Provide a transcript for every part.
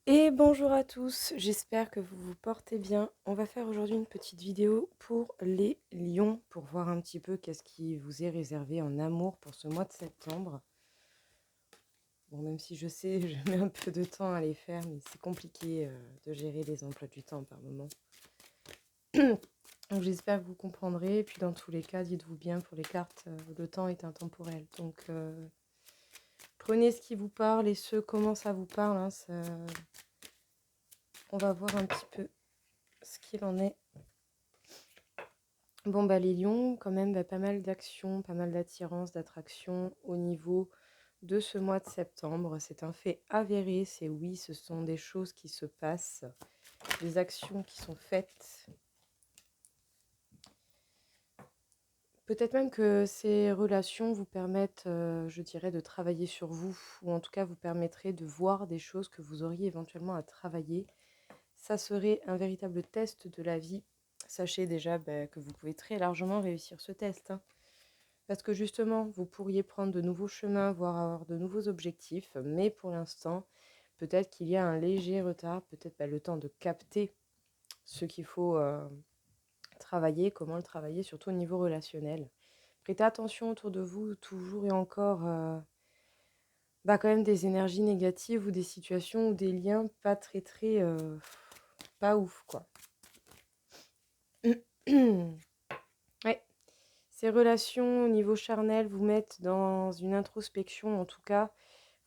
Et bonjour à tous, j'espère que vous vous portez bien. On va faire aujourd'hui une petite vidéo pour les lions, pour voir un petit peu qu'est-ce qui vous est réservé en amour pour ce mois de septembre. Bon, même si je sais, je mets un peu de temps à les faire, mais c'est compliqué de gérer les emplois du temps par moment. Donc j'espère que vous comprendrez. Et puis dans tous les cas, dites-vous bien, pour les cartes, le temps est intemporel. Donc prenez ce qui vous parle et comment ça vous parle. Hein, on va voir un petit peu ce qu'il en est. Bon, bah, les lions, quand même, pas mal d'actions, pas mal d'attirance, d'attraction au niveau de ce mois de septembre. C'est un fait avéré, c'est oui, ce sont des choses qui se passent, des actions qui sont faites. Peut-être même que ces relations vous permettent, je dirais, de travailler sur vous, ou en tout cas vous permettraient de voir des choses que vous auriez éventuellement à travailler. Ça serait un véritable test de la vie. Sachez déjà que vous pouvez très largement réussir ce test, hein. Parce que justement, vous pourriez prendre de nouveaux chemins, voire avoir de nouveaux objectifs, mais pour l'instant, peut-être qu'il y a un léger retard, peut-être le temps de capter ce qu'il faut travailler, comment le travailler, surtout au niveau relationnel. Prêtez attention autour de vous, toujours et encore, quand même des énergies négatives ou des situations ou des liens pas très très, pas ouf, quoi. Ouais. Ces relations au niveau charnel vous mettent dans une introspection, en tout cas,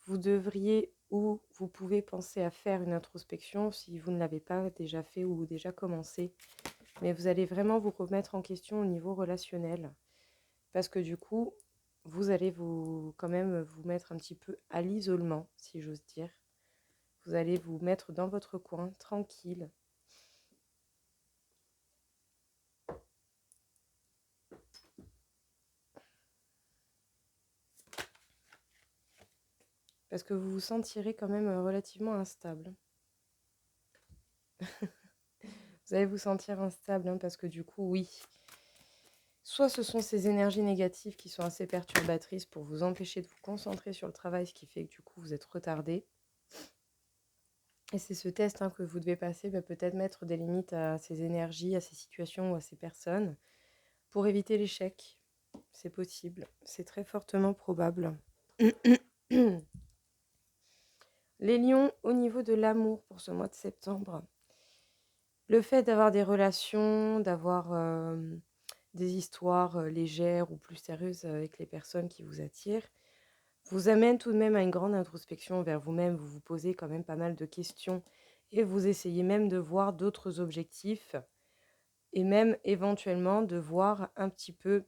vous devriez ou vous pouvez penser à faire une introspection si vous ne l'avez pas déjà fait ou déjà commencé. Mais vous allez vraiment vous remettre en question au niveau relationnel. Parce que du coup, vous allez quand même vous mettre un petit peu à l'isolement, si j'ose dire. Vous allez vous mettre dans votre coin, tranquille. Parce que vous vous sentirez quand même relativement instable. Vous allez vous sentir instable, hein, parce que du coup, oui, soit ce sont ces énergies négatives qui sont assez perturbatrices pour vous empêcher de vous concentrer sur le travail, ce qui fait que du coup, vous êtes retardé. Et c'est ce test, hein, que vous devez passer, peut-être mettre des limites à ces énergies, à ces situations ou à ces personnes pour éviter l'échec. C'est possible, c'est très fortement probable. Les lions, au niveau de l'amour pour ce mois de septembre, le fait d'avoir des relations, d'avoir des histoires légères ou plus sérieuses avec les personnes qui vous attirent, vous amène tout de même à une grande introspection vers vous-même. Vous vous posez quand même pas mal de questions et vous essayez même de voir d'autres objectifs et même éventuellement de voir un petit peu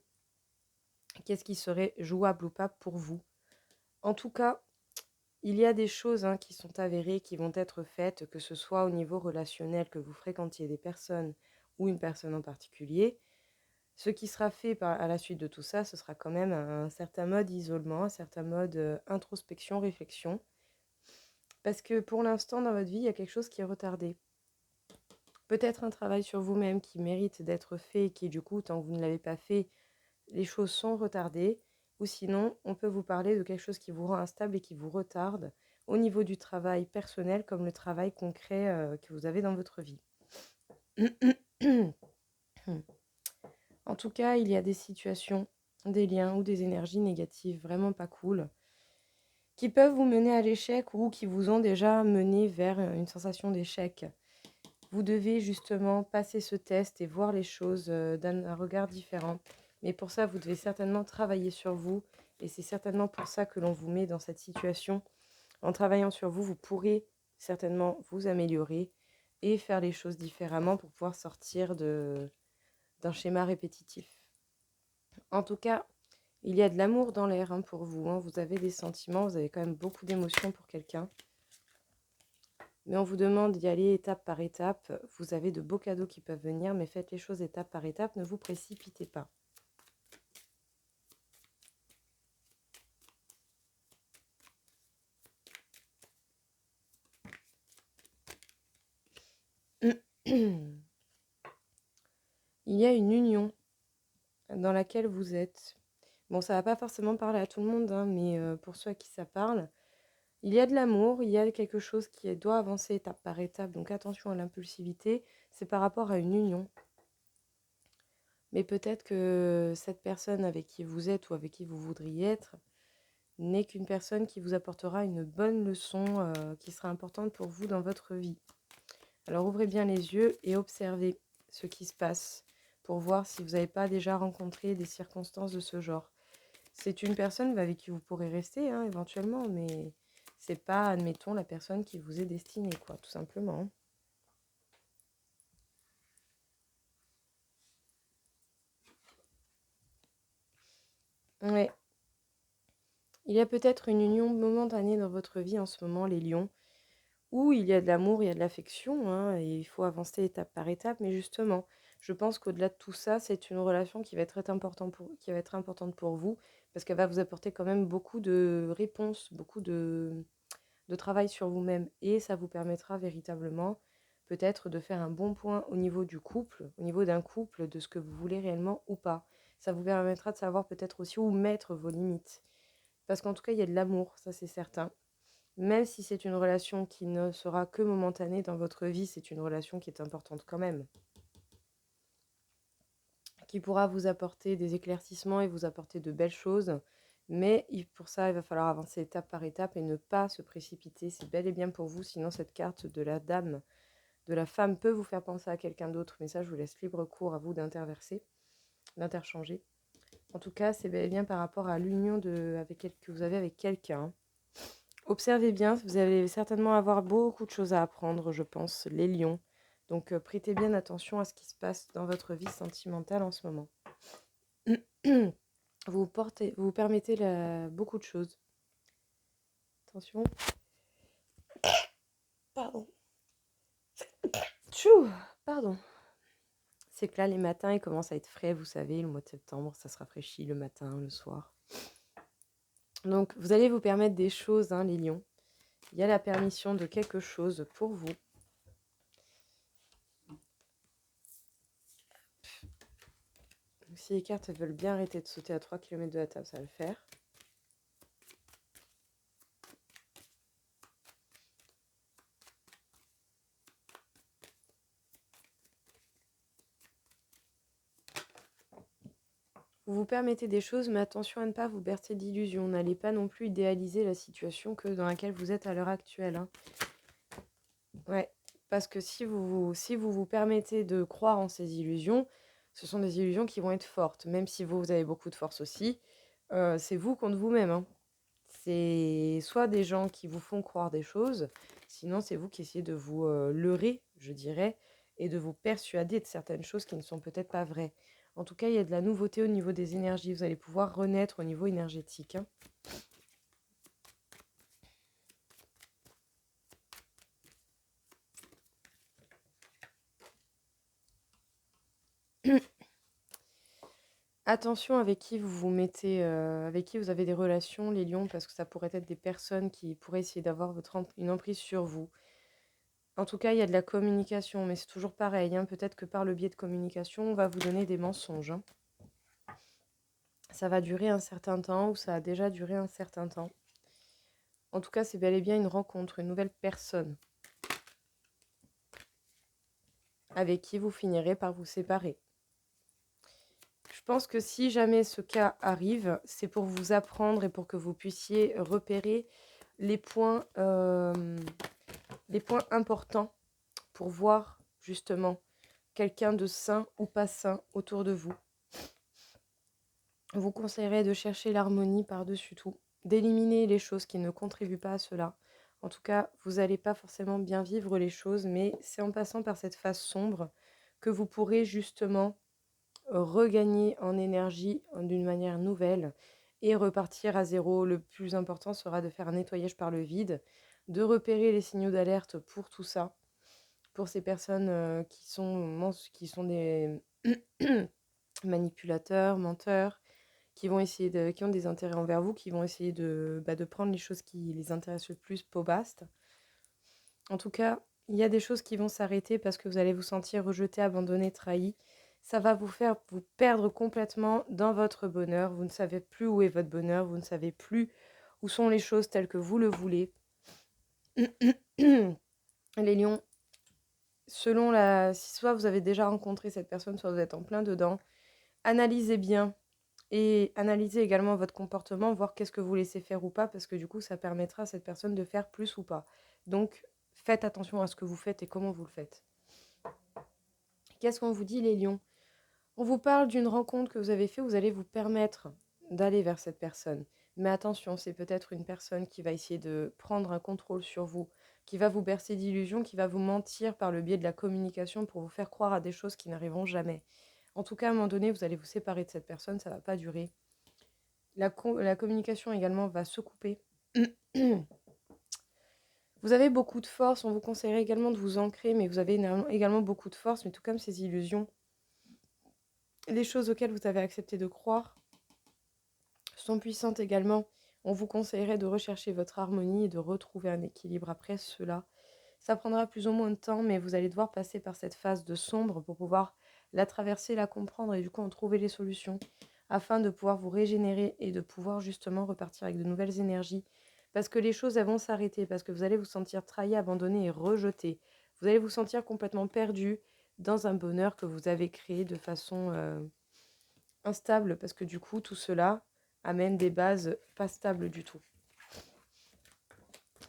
qu'est-ce qui serait jouable ou pas pour vous. En tout cas, il y a des choses, hein, qui sont avérées, qui vont être faites, que ce soit au niveau relationnel, que vous fréquentiez des personnes ou une personne en particulier. Ce qui sera fait à la suite de tout ça, ce sera quand même un certain mode isolement, un certain mode introspection, réflexion. Parce que pour l'instant, dans votre vie, il y a quelque chose qui est retardé. Peut-être un travail sur vous-même qui mérite d'être fait et qui, du coup, tant que vous ne l'avez pas fait, les choses sont retardées. Ou sinon, on peut vous parler de quelque chose qui vous rend instable et qui vous retarde au niveau du travail personnel comme le travail concret que vous avez dans votre vie. En tout cas, il y a des situations, des liens ou des énergies négatives vraiment pas cool qui peuvent vous mener à l'échec ou qui vous ont déjà mené vers une sensation d'échec. Vous devez justement passer ce test et voir les choses d'un regard différent. Mais pour ça, vous devez certainement travailler sur vous. Et c'est certainement pour ça que l'on vous met dans cette situation. En travaillant sur vous, vous pourrez certainement vous améliorer et faire les choses différemment pour pouvoir sortir d'un schéma répétitif. En tout cas, il y a de l'amour dans l'air, hein, pour vous, hein. Vous avez des sentiments, vous avez quand même beaucoup d'émotions pour quelqu'un. Mais on vous demande d'y aller étape par étape. Vous avez de beaux cadeaux qui peuvent venir, mais faites les choses étape par étape. Ne vous précipitez pas. Il y a une union dans laquelle vous êtes. Bon, ça va pas forcément parler à tout le monde, hein, mais pour ceux à qui ça parle, Il y a de l'amour, il y a quelque chose qui doit avancer étape par étape, donc attention à l'impulsivité, c'est par rapport à une union. Mais peut-être que cette personne avec qui vous êtes ou avec qui vous voudriez être n'est qu'une personne qui vous apportera une bonne leçon qui sera importante pour vous dans votre vie. Alors ouvrez bien les yeux et observez ce qui se passe pour voir si vous n'avez pas déjà rencontré des circonstances de ce genre. C'est une personne avec qui vous pourrez rester éventuellement, mais c'est pas, admettons, la personne qui vous est destinée, quoi, tout simplement. Ouais. Il y a peut-être une union momentanée dans votre vie en ce moment, les lions, où il y a de l'amour, il y a de l'affection, et il faut avancer étape par étape, mais justement, je pense qu'au-delà de tout ça, c'est une relation qui va être qui va être importante pour vous, parce qu'elle va vous apporter quand même beaucoup de réponses, beaucoup de travail sur vous-même, et ça vous permettra véritablement peut-être de faire un bon point au niveau du couple, au niveau d'un couple, de ce que vous voulez réellement ou pas. Ça vous permettra de savoir peut-être aussi où mettre vos limites. Parce qu'en tout cas, il y a de l'amour, ça c'est certain. Même si c'est une relation qui ne sera que momentanée dans votre vie, c'est une relation qui est importante quand même, qui pourra vous apporter des éclaircissements et vous apporter de belles choses. Mais pour ça, il va falloir avancer étape par étape et ne pas se précipiter. C'est bel et bien pour vous, sinon cette carte de la dame, de la femme peut vous faire penser à quelqu'un d'autre. Mais ça, je vous laisse libre cours à vous d'interverser, d'interchanger. En tout cas, c'est bel et bien par rapport à l'union que vous avez avec quelqu'un. Observez bien, vous allez certainement avoir beaucoup de choses à apprendre, je pense, les lions. Donc prêtez bien attention à ce qui se passe dans votre vie sentimentale en ce moment. Vous permettez beaucoup de choses. Attention. Pardon. Tchou, pardon. C'est que là, les matins, ils commencent à être frais, vous savez, le mois de septembre, ça se rafraîchit le matin, le soir. Donc, vous allez vous permettre des choses, les lions. Il y a la permission de quelque chose pour vous. Donc, si les cartes veulent bien arrêter de sauter à 3 km de la table, ça va le faire. Vous vous permettez des choses, mais attention à ne pas vous bercer d'illusions. N'allez pas non plus idéaliser la situation dans laquelle vous êtes à l'heure actuelle. Ouais, parce que si vous permettez de croire en ces illusions, ce sont des illusions qui vont être fortes. Même si vous avez beaucoup de force aussi, c'est vous contre vous-même. C'est soit des gens qui vous font croire des choses, sinon c'est vous qui essayez de vous leurrer, je dirais, et de vous persuader de certaines choses qui ne sont peut-être pas vraies. En tout cas, il y a de la nouveauté au niveau des énergies. Vous allez pouvoir renaître au niveau énergétique. Attention avec qui vous vous mettez, avec qui vous avez des relations, les lions, parce que ça pourrait être des personnes qui pourraient essayer d'avoir une emprise sur vous. En tout cas, il y a de la communication, mais c'est toujours pareil. Peut-être que par le biais de communication, on va vous donner des mensonges. Ça va durer un certain temps ou ça a déjà duré un certain temps. En tout cas, c'est bel et bien une rencontre, une nouvelle personne avec qui vous finirez par vous séparer. Je pense que si jamais ce cas arrive, c'est pour vous apprendre et pour que vous puissiez repérer les points importants pour voir justement quelqu'un de sain ou pas sain autour de vous. Vous conseillerais de chercher l'harmonie par-dessus tout, d'éliminer les choses qui ne contribuent pas à cela. En tout cas, vous n'allez pas forcément bien vivre les choses, mais c'est en passant par cette phase sombre que vous pourrez justement regagner en énergie d'une manière nouvelle et repartir à zéro. Le plus important sera de faire un nettoyage par le vide, de repérer les signaux d'alerte pour tout ça, pour ces personnes qui sont des manipulateurs, menteurs, qui ont des intérêts envers vous, qui vont essayer de prendre les choses qui les intéressent le plus, peau baste. En tout cas, il y a des choses qui vont s'arrêter parce que vous allez vous sentir rejeté, abandonné, trahi. Ça va vous faire vous perdre complètement dans votre bonheur. Vous ne savez plus où est votre bonheur, vous ne savez plus où sont les choses telles que vous le voulez. Les lions, si soit vous avez déjà rencontré cette personne, soit vous êtes en plein dedans, analysez bien et analysez également votre comportement, voir qu'est-ce que vous laissez faire ou pas, parce que du coup, ça permettra à cette personne de faire plus ou pas. Donc, faites attention à ce que vous faites et comment vous le faites. Qu'est-ce qu'on vous dit, les lions? On vous parle d'une rencontre que vous avez faite, vous allez vous permettre d'aller vers cette personne. Mais attention, c'est peut-être une personne qui va essayer de prendre un contrôle sur vous, qui va vous bercer d'illusions, qui va vous mentir par le biais de la communication pour vous faire croire à des choses qui n'arriveront jamais. En tout cas, à un moment donné, vous allez vous séparer de cette personne, ça ne va pas durer. La communication également va se couper. Vous avez beaucoup de force, on vous conseillerait également de vous ancrer, mais vous avez également beaucoup de force, mais tout comme ces illusions, les choses auxquelles vous avez accepté de croire sont puissantes également. On vous conseillerait de rechercher votre harmonie et de retrouver un équilibre après cela. Ça prendra plus ou moins de temps, mais vous allez devoir passer par cette phase de sombre pour pouvoir la traverser, la comprendre et du coup en trouver les solutions afin de pouvoir vous régénérer et de pouvoir justement repartir avec de nouvelles énergies. Parce que les choses elles vont s'arrêter, parce que vous allez vous sentir trahi, abandonné et rejeté. Vous allez vous sentir complètement perdu dans un bonheur que vous avez créé de façon instable, parce que du coup tout cela amène des bases pas stables du tout.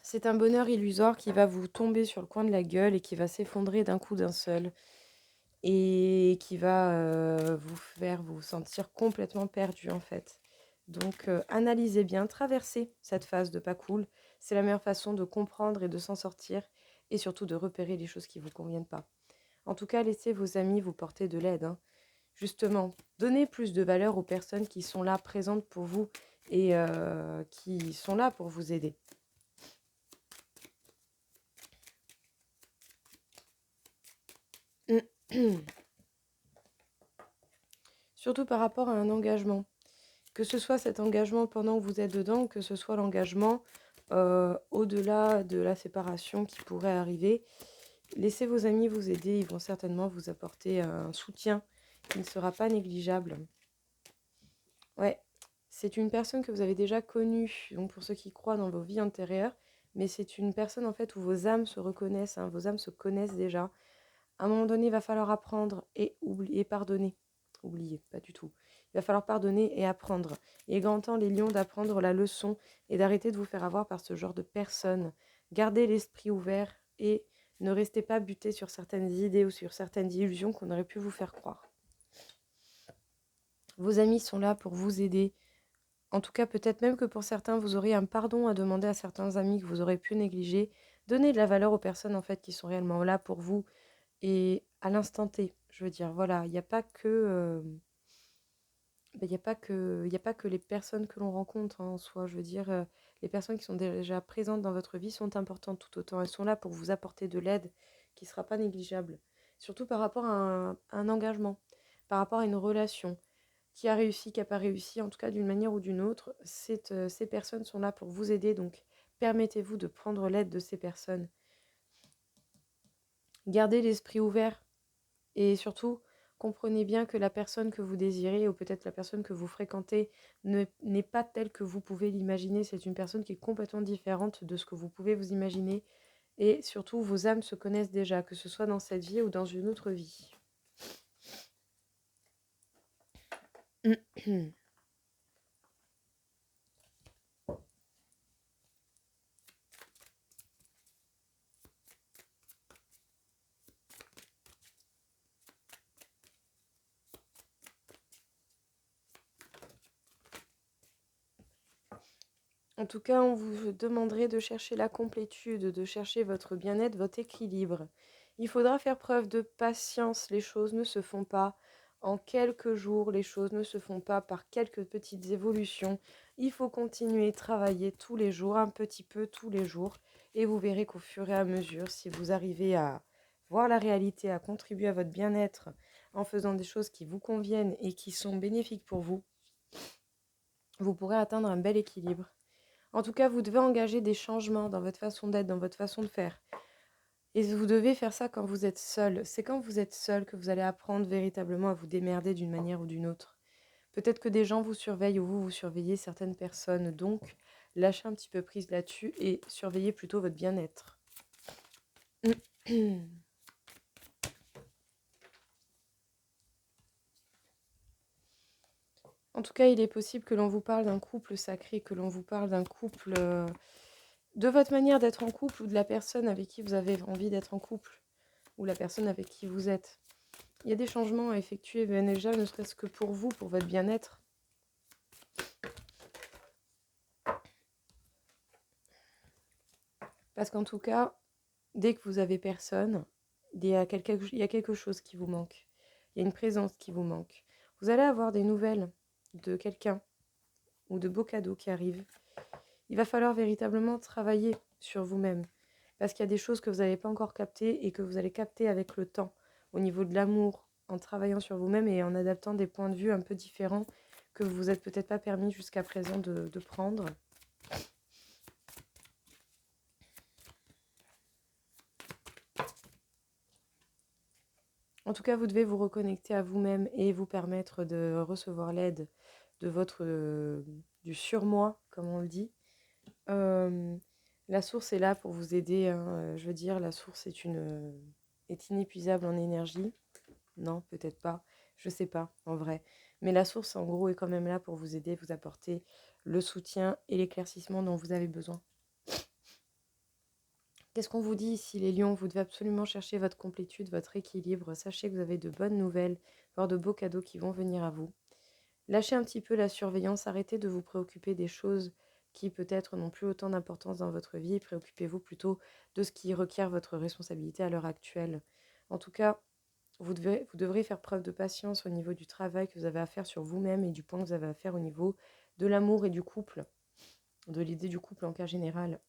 C'est un bonheur illusoire qui va vous tomber sur le coin de la gueule et qui va s'effondrer d'un coup d'un seul et qui va vous faire vous sentir complètement perdu en fait. Donc analysez bien, traversez cette phase de pas cool. C'est la meilleure façon de comprendre et de s'en sortir et surtout de repérer les choses qui ne vous conviennent pas. En tout cas, laissez vos amis vous porter de l'aide, hein. Justement, donnez plus de valeur aux personnes qui sont là, présentes pour vous et qui sont là pour vous aider. Surtout par rapport à un engagement. Que ce soit cet engagement pendant que vous êtes dedans, ou que ce soit l'engagement au-delà de la séparation qui pourrait arriver. Laissez vos amis vous aider, ils vont certainement vous apporter un soutien qui ne sera pas négligeable. Ouais, c'est une personne que vous avez déjà connue, donc pour ceux qui croient dans vos vies antérieures, mais c'est une personne en fait où vos âmes se reconnaissent, hein, vos âmes se connaissent déjà. À un moment donné, il va falloir apprendre et oublier, pardonner. Oublier, pas du tout. Il va falloir pardonner et apprendre. Il est grand temps, les lions, d'apprendre la leçon et d'arrêter de vous faire avoir par ce genre de personnes. Gardez l'esprit ouvert et ne restez pas buté sur certaines idées ou sur certaines illusions qu'on aurait pu vous faire croire. Vos amis sont là pour vous aider. En tout cas, peut-être même que pour certains, vous aurez un pardon à demander à certains amis que vous aurez pu négliger. Donnez de la valeur aux personnes en fait qui sont réellement là pour vous et à l'instant T. Je veux dire, voilà, il n'y a pas que il n'y a pas que, y a pas que les personnes que l'on rencontre, hein, en soi. Je veux dire, les personnes qui sont déjà présentes dans votre vie sont importantes tout autant. Elles sont là pour vous apporter de l'aide qui ne sera pas négligeable. Surtout par rapport à un engagement, par rapport à une relation qui a réussi, qui n'a pas réussi, en tout cas d'une manière ou d'une autre. Ces personnes sont là pour vous aider, donc permettez-vous de prendre l'aide de ces personnes. Gardez l'esprit ouvert et surtout, comprenez bien que la personne que vous désirez ou peut-être la personne que vous fréquentez n'est pas telle que vous pouvez l'imaginer. C'est une personne qui est complètement différente de ce que vous pouvez vous imaginer. Et surtout, vos âmes se connaissent déjà, que ce soit dans cette vie ou dans une autre vie. En tout cas, on vous demanderait de chercher la complétude, de chercher votre bien-être, votre équilibre. Il faudra faire preuve de patience. Les choses ne se font pas en quelques jours, les choses ne se font pas par quelques petites évolutions. Il faut continuer, travailler tous les jours, un petit peu tous les jours. Et vous verrez qu'au fur et à mesure, si vous arrivez à voir la réalité, à contribuer à votre bien-être en faisant des choses qui vous conviennent et qui sont bénéfiques pour vous, vous pourrez atteindre un bel équilibre. En tout cas, vous devez engager des changements dans votre façon d'être, dans votre façon de faire. Et vous devez faire ça quand vous êtes seul. C'est quand vous êtes seul que vous allez apprendre véritablement à vous démerder d'une manière ou d'une autre. Peut-être que des gens vous surveillent ou vous surveillez certaines personnes. Donc, lâchez un petit peu prise là-dessus et surveillez plutôt votre bien-être. En tout cas, il est possible que l'on vous parle d'un couple sacré, que l'on vous parle d'un couple, de votre manière d'être en couple ou de la personne avec qui vous avez envie d'être en couple, ou la personne avec qui vous êtes. Il y a des changements à effectuer, bien déjà, ne serait-ce que pour vous, pour votre bien-être. Parce qu'en tout cas, dès que vous avez personne, il y a quelque chose qui vous manque. Il y a une présence qui vous manque. Vous allez avoir des nouvelles de quelqu'un ou de beaux cadeaux qui arrivent. Il va falloir véritablement travailler sur vous-même. Parce qu'il y a des choses que vous n'avez pas encore captées et que vous allez capter avec le temps. Au niveau de l'amour, en travaillant sur vous-même et en adaptant des points de vue un peu différents que vous vous êtes peut-être pas permis jusqu'à présent de prendre. En tout cas, vous devez vous reconnecter à vous-même et vous permettre de recevoir l'aide de votre du surmoi, comme on le dit. La source est là pour vous aider, hein. Je veux dire, la source est inépuisable en énergie. Non, peut-être pas. Je sais pas, en vrai. Mais la source, en gros, est quand même là pour vous aider, vous apporter le soutien et l'éclaircissement dont vous avez besoin. Qu'est-ce qu'on vous dit ici, les lions? Vous devez absolument chercher votre complétude, votre équilibre. Sachez que vous avez de bonnes nouvelles, voire de beaux cadeaux qui vont venir à vous. Lâchez un petit peu la surveillance, arrêtez de vous préoccuper des choses qui peut-être n'ont plus autant d'importance dans votre vie. Préoccupez-vous plutôt de ce qui requiert votre responsabilité à l'heure actuelle. En tout cas, vous devrez faire preuve de patience au niveau du travail que vous avez à faire sur vous-même et du point que vous avez à faire au niveau de l'amour et du couple, de l'idée du couple en cas général.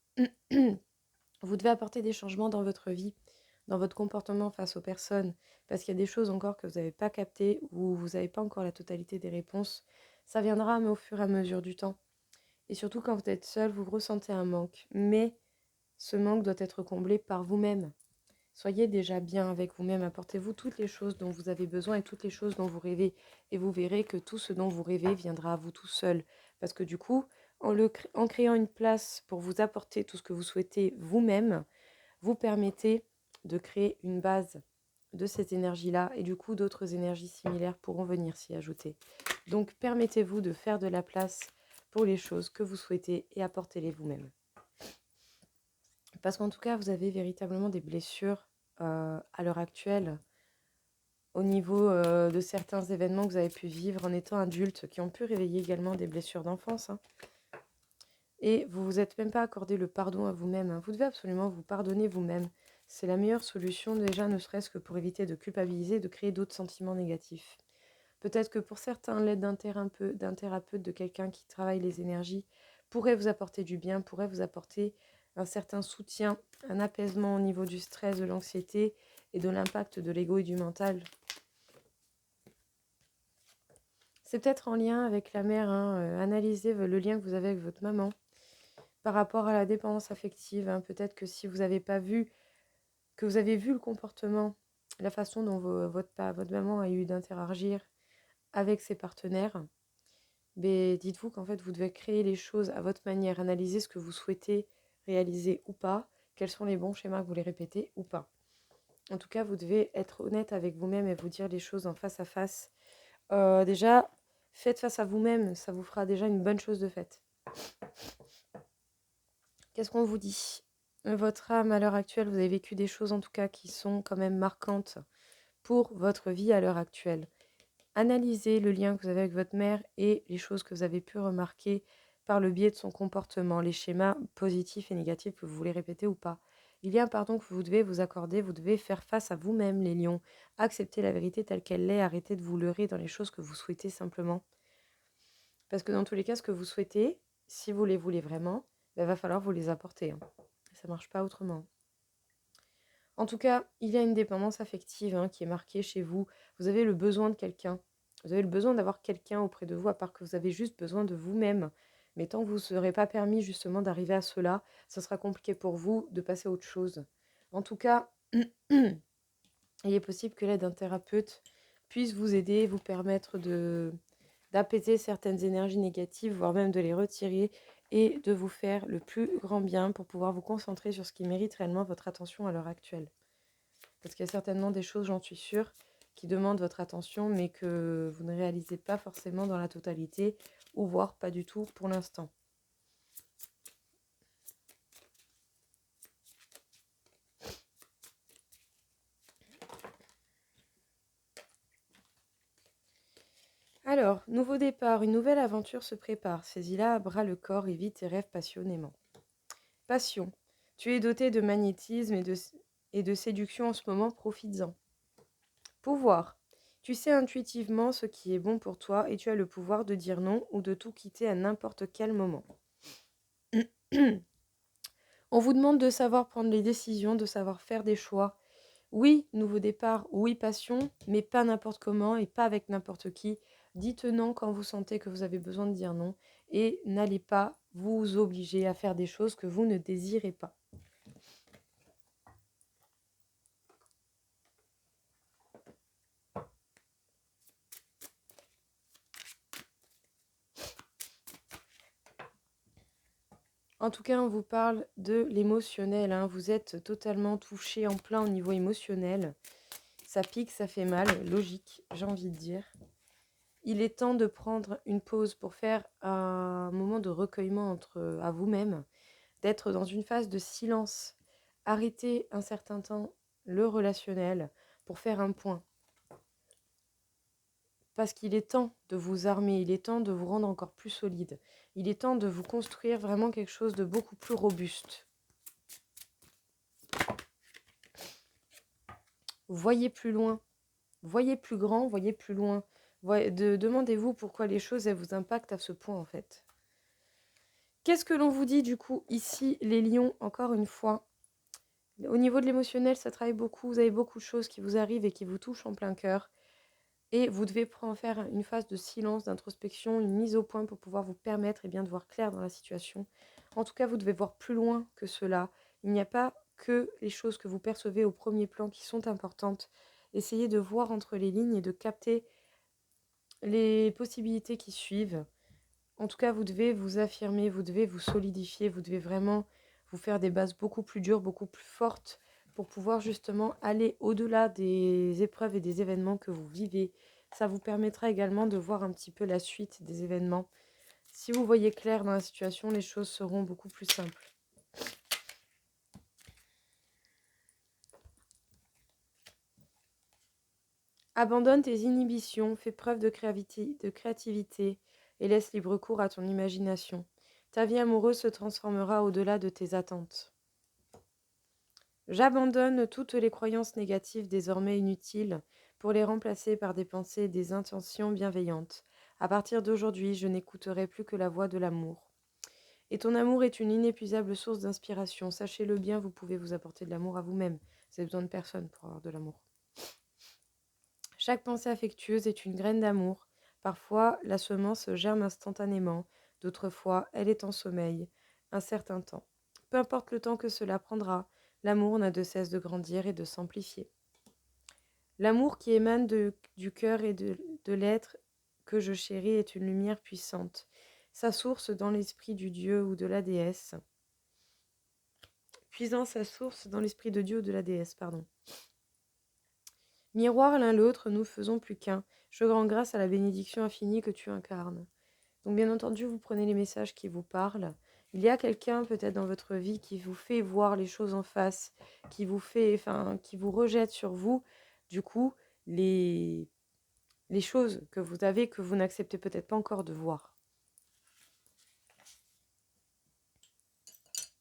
Vous devez apporter des changements dans votre vie, dans votre comportement face aux personnes, parce qu'il y a des choses encore que vous n'avez pas captées ou vous n'avez pas encore la totalité des réponses. Ça viendra, mais au fur et à mesure du temps. Et surtout, quand vous êtes seul, vous ressentez un manque. Mais ce manque doit être comblé par vous-même. Soyez déjà bien avec vous-même. Apportez-vous toutes les choses dont vous avez besoin et toutes les choses dont vous rêvez. Et vous verrez que tout ce dont vous rêvez viendra à vous tout seul. Parce que du coup, en créant une place pour vous apporter tout ce que vous souhaitez vous-même, vous permettez de créer une base de cette énergie-là et du coup d'autres énergies similaires pourront venir s'y ajouter. Donc permettez-vous de faire de la place pour les choses que vous souhaitez et apportez-les vous-même. Parce qu'en tout cas, vous avez véritablement des blessures à l'heure actuelle au niveau de certains événements que vous avez pu vivre en étant adulte qui ont pu réveiller également des blessures d'enfance. Hein. Et vous vous êtes même pas accordé le pardon à vous-même. Hein. Vous devez absolument vous pardonner vous-même. C'est la meilleure solution déjà, ne serait-ce que pour éviter de culpabiliser, de créer d'autres sentiments négatifs. Peut-être que pour certains, l'aide d'un thérapeute, de quelqu'un qui travaille les énergies, pourrait vous apporter du bien, pourrait vous apporter un certain soutien, un apaisement au niveau du stress, de l'anxiété et de l'impact de l'ego et du mental. C'est peut-être en lien avec la mère, hein, analysez le lien que vous avez avec votre maman par rapport à la dépendance affective. Hein. Peut-être que si vous n'avez pas vu, que vous avez vu le comportement, la façon dont votre maman a eu d'interagir avec ses partenaires, mais dites-vous qu'en fait, vous devez créer les choses à votre manière, analyser ce que vous souhaitez réaliser ou pas, quels sont les bons schémas que vous les répétez ou pas. En tout cas, vous devez être honnête avec vous-même et vous dire les choses en face à face. Déjà, faites face à vous-même, ça vous fera déjà une bonne chose de faite. Qu'est-ce qu'on vous dit? Votre âme, à l'heure actuelle, vous avez vécu des choses en tout cas qui sont quand même marquantes pour votre vie à l'heure actuelle. Analysez le lien que vous avez avec votre mère et les choses que vous avez pu remarquer par le biais de son comportement, les schémas positifs et négatifs que vous voulez répéter ou pas. Il y a un pardon que vous devez vous accorder, vous devez faire face à vous-même, les lions. Accepter la vérité telle qu'elle est, arrêtez de vous leurrer dans les choses que vous souhaitez simplement. Parce que dans tous les cas, ce que vous souhaitez, si vous les voulez vraiment, il va falloir vous les apporter. Hein. Ça ne marche pas autrement. En tout cas, il y a une dépendance affective qui est marquée chez vous. Vous avez le besoin de quelqu'un. Vous avez le besoin d'avoir quelqu'un auprès de vous, à part que vous avez juste besoin de vous-même. Mais tant que vous ne serez pas permis justement d'arriver à cela, ce sera compliqué pour vous de passer à autre chose. En tout cas, il est possible que l'aide d'un thérapeute puisse vous aider, vous permettre d'apaiser certaines énergies négatives, voire même de les retirer et de vous faire le plus grand bien pour pouvoir vous concentrer sur ce qui mérite réellement votre attention à l'heure actuelle. Parce qu'il y a certainement des choses, j'en suis sûre, qui demandent votre attention, mais que vous ne réalisez pas forcément dans la totalité, ou voire pas du tout pour l'instant. Alors, nouveau départ, une nouvelle aventure se prépare. Saisis-la à bras le corps et vis tes rêves passionnément. Passion. Tu es doté de magnétisme et de séduction en ce moment, profites-en. Pouvoir. Tu sais intuitivement ce qui est bon pour toi et tu as le pouvoir de dire non ou de tout quitter à n'importe quel moment. On vous demande de savoir prendre les décisions, de savoir faire des choix. Oui, nouveau départ, oui, passion, mais pas n'importe comment et pas avec n'importe qui. Dites non quand vous sentez que vous avez besoin de dire non et n'allez pas vous obliger à faire des choses que vous ne désirez pas. En tout cas, on vous parle de l'émotionnel, hein. Vous êtes totalement touché en plein au niveau émotionnel. Ça pique, ça fait mal, logique, j'ai envie de dire. Il est temps de prendre une pause pour faire un moment de recueillement à vous-même, d'être dans une phase de silence. Arrêtez un certain temps le relationnel pour faire un point. Parce qu'il est temps de vous armer, il est temps de vous rendre encore plus solide. Il est temps de vous construire vraiment quelque chose de beaucoup plus robuste. Voyez plus loin, voyez plus grand, voyez plus loin. Demandez-vous pourquoi les choses elles vous impactent à ce point en fait. Qu'est-ce que l'on vous dit du coup ici, les lions, encore une fois? Au niveau de l'émotionnel, ça travaille beaucoup, vous avez beaucoup de choses qui vous arrivent et qui vous touchent en plein cœur. Et vous devez faire une phase de silence, d'introspection, une mise au point pour pouvoir vous permettre de voir clair dans la situation. En tout cas, vous devez voir plus loin que cela. Il n'y a pas que les choses que vous percevez au premier plan qui sont importantes. Essayez de voir entre les lignes et de capter les possibilités qui suivent. En tout cas, vous devez vous affirmer, vous devez vous solidifier, vous devez vraiment vous faire des bases beaucoup plus dures, beaucoup plus fortes pour pouvoir justement aller au-delà des épreuves et des événements que vous vivez. Ça vous permettra également de voir un petit peu la suite des événements. Si vous voyez clair dans la situation, les choses seront beaucoup plus simples. Abandonne tes inhibitions, fais preuve de créativité et laisse libre cours à ton imagination. Ta vie amoureuse se transformera au-delà de tes attentes. J'abandonne toutes les croyances négatives désormais inutiles pour les remplacer par des pensées et des intentions bienveillantes. À partir d'aujourd'hui, je n'écouterai plus que la voix de l'amour. Et ton amour est une inépuisable source d'inspiration. Sachez-le bien, vous pouvez vous apporter de l'amour à vous-même. Vous avez besoin de personne pour avoir de l'amour. Chaque pensée affectueuse est une graine d'amour. Parfois, la semence germe instantanément. D'autres fois, elle est en sommeil un certain temps. Peu importe le temps que cela prendra, l'amour n'a de cesse de grandir et de s'amplifier. L'amour qui émane du cœur et de l'être que je chéris est une lumière puissante. Sa source dans l'esprit du Dieu ou de la déesse. Puisant sa source dans l'esprit de Dieu ou de la déesse, pardon. Miroir l'un l'autre, nous faisons plus qu'un. Je rends grâce à la bénédiction infinie que tu incarnes. Donc bien entendu, vous prenez les messages qui vous parlent. Il y a quelqu'un peut-être dans votre vie qui vous fait voir les choses en face, qui vous rejette sur vous, du coup, les choses que vous avez que vous n'acceptez peut-être pas encore de voir.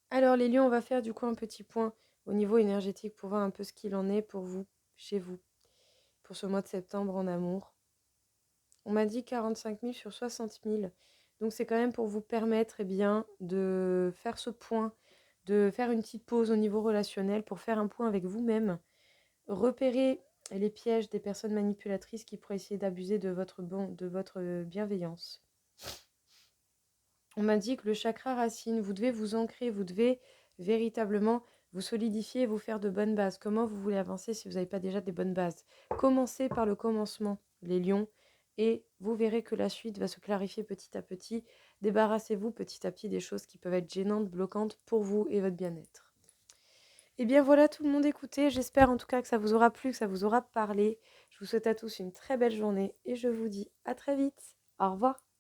Alors les lions, on va faire du coup un petit point au niveau énergétique pour voir un peu ce qu'il en est pour vous, chez vous, pour ce mois de septembre en amour. On m'a dit 45 000 sur 60 000. Donc c'est quand même pour vous permettre de faire ce point, de faire une petite pause au niveau relationnel pour faire un point avec vous-même, repérer les pièges des personnes manipulatrices qui pourraient essayer d'abuser de votre bienveillance. On m'a dit que le chakra racine, vous devez vous ancrer, vous devez véritablement vous solidifier et vous faire de bonnes bases. Comment vous voulez avancer si vous n'avez pas déjà des bonnes bases? Commencez par le commencement, les lions, et vous verrez que la suite va se clarifier petit à petit. Débarrassez-vous petit à petit des choses qui peuvent être gênantes, bloquantes pour vous et votre bien-être. Et bien voilà tout le monde écouté, j'espère en tout cas que ça vous aura plu, que ça vous aura parlé. Je vous souhaite à tous une très belle journée et je vous dis à très vite. Au revoir.